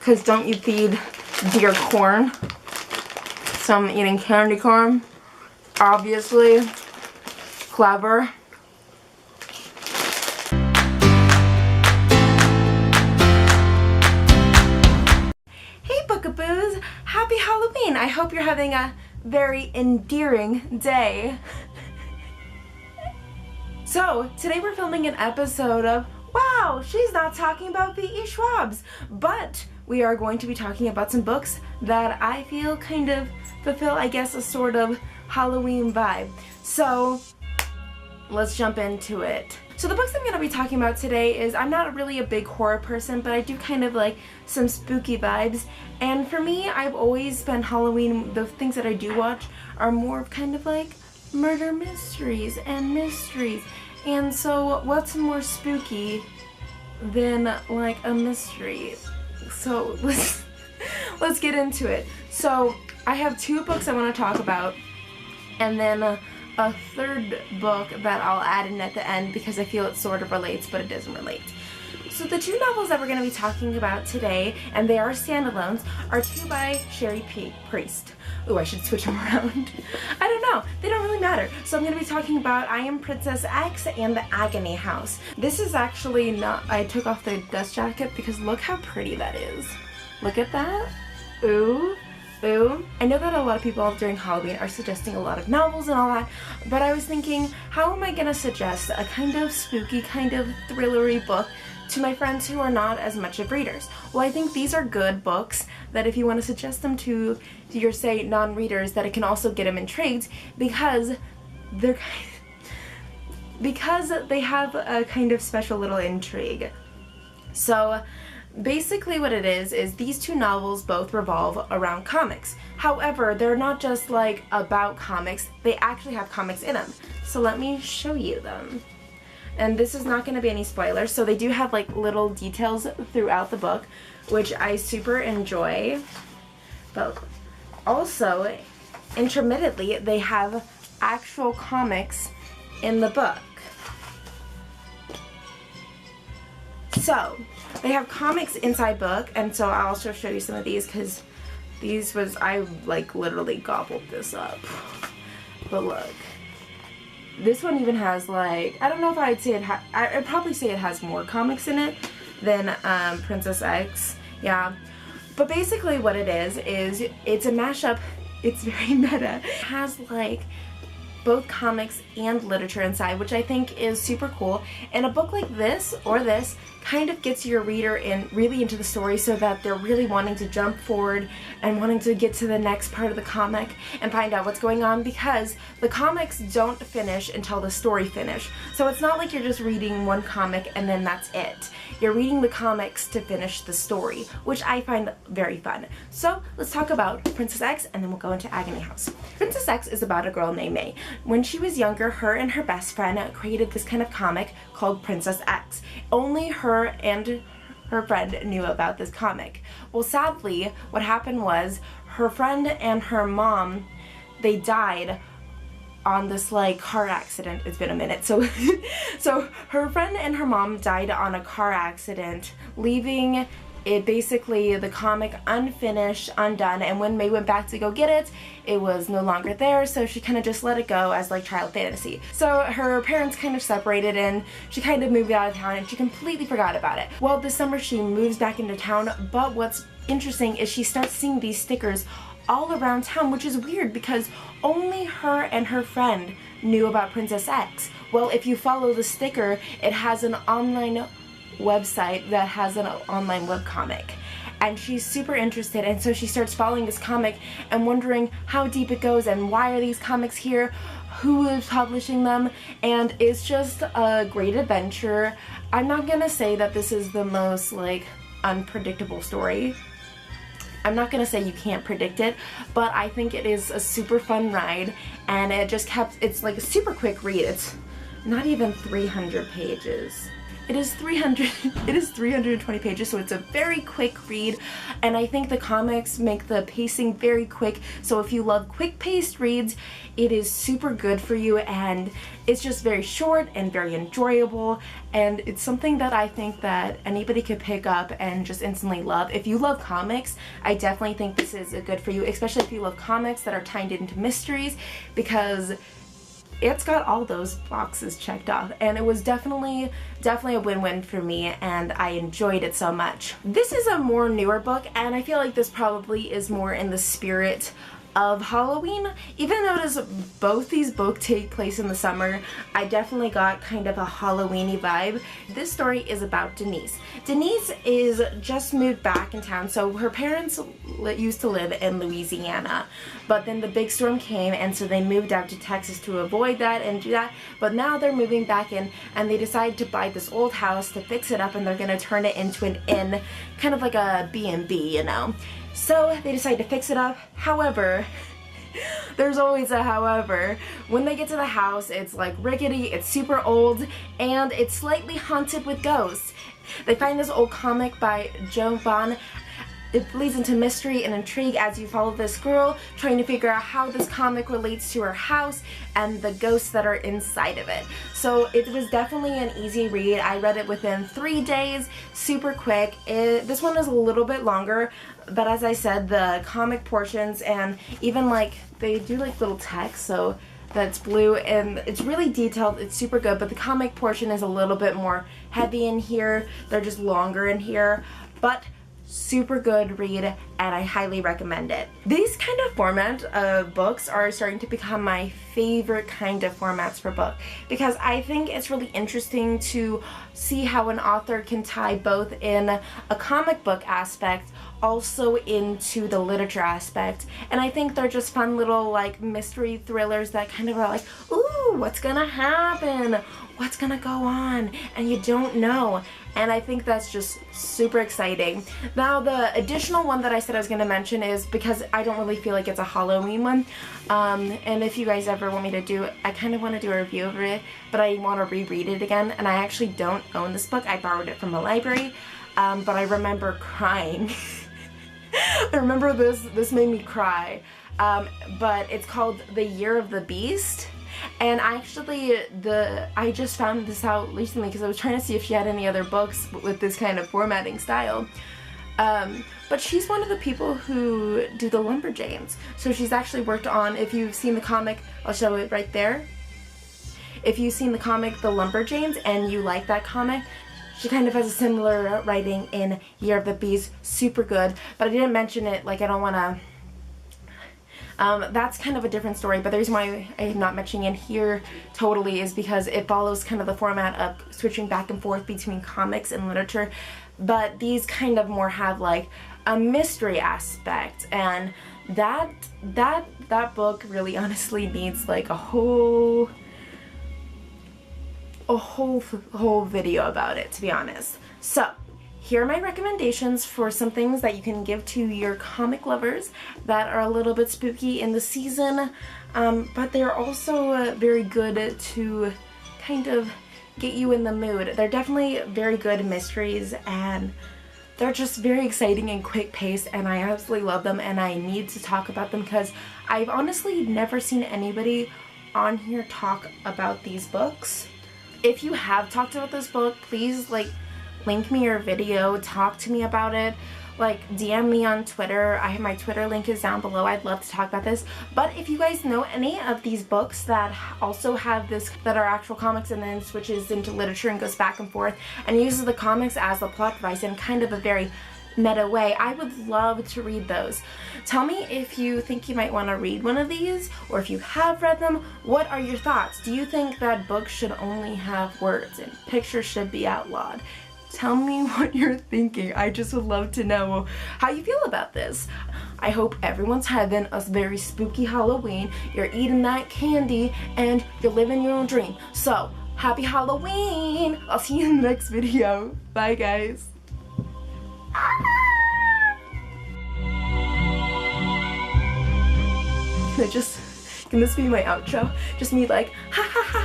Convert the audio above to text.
because don't you feed deer corn? So I'm eating candy corn. Obviously. Clever. Hey Bookaboos! Happy Halloween! I hope you're having a very endearing day. So, today we're filming an episode of Wow, she's not talking about V.E. Schwab's, but we are going to be talking about some books that I feel kind of fulfill, I guess, a sort of Halloween vibe. So, let's jump into it. So the books I'm going to be talking about today is, I'm not really a big horror person, but I do kind of like some spooky vibes. And for me, I've always spent Halloween, the things that I do watch are more of kind of like murder mysteries and mysteries. And so what's more spooky than like a mystery? So let's get into it. So I have two books I want to talk about, and then a third book that I'll add in at the end because I feel it sort of relates, but it doesn't relate. So the two novels that we're going to be talking about today, and they are standalones, are two by Cherie Priest. Ooh, I should switch them around. I don't know. They don't really matter. So I'm going to be talking about I Am Princess X and The Agony House. This is actually not... I took off the dust jacket because look how pretty that is. Look at that. Ooh. Ooh. I know that a lot of people during Halloween are suggesting a lot of novels and all that, but I was thinking, how am I going to suggest a kind of spooky, kind of thrillery book to my friends who are not as much of readers? Well, I think these are good books that if you want to suggest them to your, say, non-readers, that it can also get them intrigued because they're because they have a kind of special little intrigue. So basically what it is these two novels both revolve around comics. However, they're not just like about comics, they actually have comics in them. So let me show you them. And this is not going to be any spoilers, so they do have like little details throughout the book, which I super enjoy. But also, intermittently, they have actual comics in the book. So, they have comics inside book, and so I'll also show you some of these because I like literally gobbled this up. But look. This one even has like, I don't know if I'd say I'd probably say it has more comics in it than Princess X, yeah. But basically what it is it's a mashup, it's very meta. It has like both comics and literature inside, which I think is super cool. And a book like this, or this, kind of gets your reader really into the story so that they're really wanting to jump forward and wanting to get to the next part of the comic and find out what's going on, because the comics don't finish until the story finishes. So it's not like you're just reading one comic and then that's it. You're reading the comics to finish the story, which I find very fun. So let's talk about Princess X and then we'll go into Agony House. Princess X is about a girl named May. When she was younger, her and her best friend created this kind of comic called Princess X. Only her and her friend knew about this comic. Well, sadly, what happened was her friend and her mom, they died on this like car accident. It's been a minute. So her friend and her mom died on a car accident, leaving it basically the comic unfinished, undone, and when May went back to go get it, it was no longer there, so she kind of just let it go as like child fantasy. So her parents kind of separated and she kind of moved out of town and she completely forgot about it. Well, this summer she moves back into town, but what's interesting is she starts seeing these stickers all around town, which is weird because only her and her friend knew about Princess X. Well, if you follow the sticker, it has an online website that has an online webcomic, and she's super interested, and so she starts following this comic and wondering how deep it goes and why are these comics here, who is publishing them, and it's just a great adventure. I'm not gonna say that this is the most like unpredictable story. I'm not gonna say you can't predict it, but I think it is a super fun ride, and it's like a super quick read. It's not even 300 pages. It is 320 pages, so it's a very quick read, and I think the comics make the pacing very quick, so if you love quick-paced reads, it is super good for you, and it's just very short and very enjoyable, and it's something that I think that anybody could pick up and just instantly love. If you love comics, I definitely think this is good for you, especially if you love comics that are tied into mysteries, because it's got all those boxes checked off, and it was definitely a win-win for me, and I enjoyed it so much. This is a more newer book, and I feel like this probably is more in the spirit of Halloween. Even though both these books take place in the summer, I definitely got kind of a Halloween-y vibe. This story is about Denise. Denise is just moved back in town, so her parents used to live in Louisiana, but then the big storm came, and so they moved out to Texas to avoid that and do that, but now they're moving back in, and they decided to buy this old house to fix it up, and they're gonna turn it into an inn, kind of like a B&B, you know. So they decide to fix it up. However, there's always a however. When they get to the house, it's like rickety, it's super old, and it's slightly haunted with ghosts. They find this old comic by Joe Vaughn. It leads into mystery and intrigue as you follow this girl trying to figure out how this comic relates to her house and the ghosts that are inside of it. So it was definitely an easy read. I read it within 3 days, super quick. This one is a little bit longer, but as I said, the comic portions and even like they do like little text, so that's blue, and it's really detailed, it's super good, but the comic portion is a little bit more heavy in here. They're just longer in here, but super good read, and I highly recommend it. These kind of format of books are starting to become my favorite kind of formats for book, because I think it's really interesting to see how an author can tie both in a comic book aspect also into the literature aspect, and I think they're just fun little like mystery thrillers that kind of are like, ooh, what's gonna happen? What's gonna go on? And you don't know. And I think that's just super exciting. Now the additional one that I said I was gonna mention is because I don't really feel like it's a Halloween one, and if you guys ever want me to do, I kind of want to do a review of it, but I want to reread it again, and I actually don't own this book. I borrowed it from the library, but I remember crying. I remember this made me cry, but it's called The Year of the Beast. And actually, I just found this out recently because I was trying to see if she had any other books with this kind of formatting style. But she's one of the people who do the Lumberjanes. So she's actually worked on, if you've seen the comic, I'll show it right there. If you've seen the comic The Lumberjanes and you like that comic, she kind of has a similar writing in Year of the Beast. Super good. But I didn't mention it, like I don't want to... that's kind of a different story, but the reason why I'm not mentioning it here totally is because it follows kind of the format of switching back and forth between comics and literature, but these kind of more have like a mystery aspect, and that book really honestly needs like a whole video about it, to be honest. So here are my recommendations for some things that you can give to your comic lovers that are a little bit spooky in the season, but they're also very good to kind of get you in the mood. They're definitely very good mysteries, and they're just very exciting and quick paced, and I absolutely love them, and I need to talk about them because I've honestly never seen anybody on here talk about these books. If you have talked about this book, please link me your video, talk to me about it, like DM me on Twitter. My Twitter link is down below. I'd love to talk about this. But if you guys know any of these books that also have this, that are actual comics and then switches into literature and goes back and forth and uses the comics as the plot device in kind of a very meta way, I would love to read those. Tell me if you think you might want to read one of these, or if you have read them, what are your thoughts? Do you think that books should only have words and pictures should be outlawed? Tell me what you're thinking. I just would love to know how you feel about this. I hope everyone's having a very spooky Halloween. You're eating that candy and you're living your own dream. So, happy Halloween! I'll see you in the next video. Bye, guys. Can this be my outro? Just me like, ha ha ha.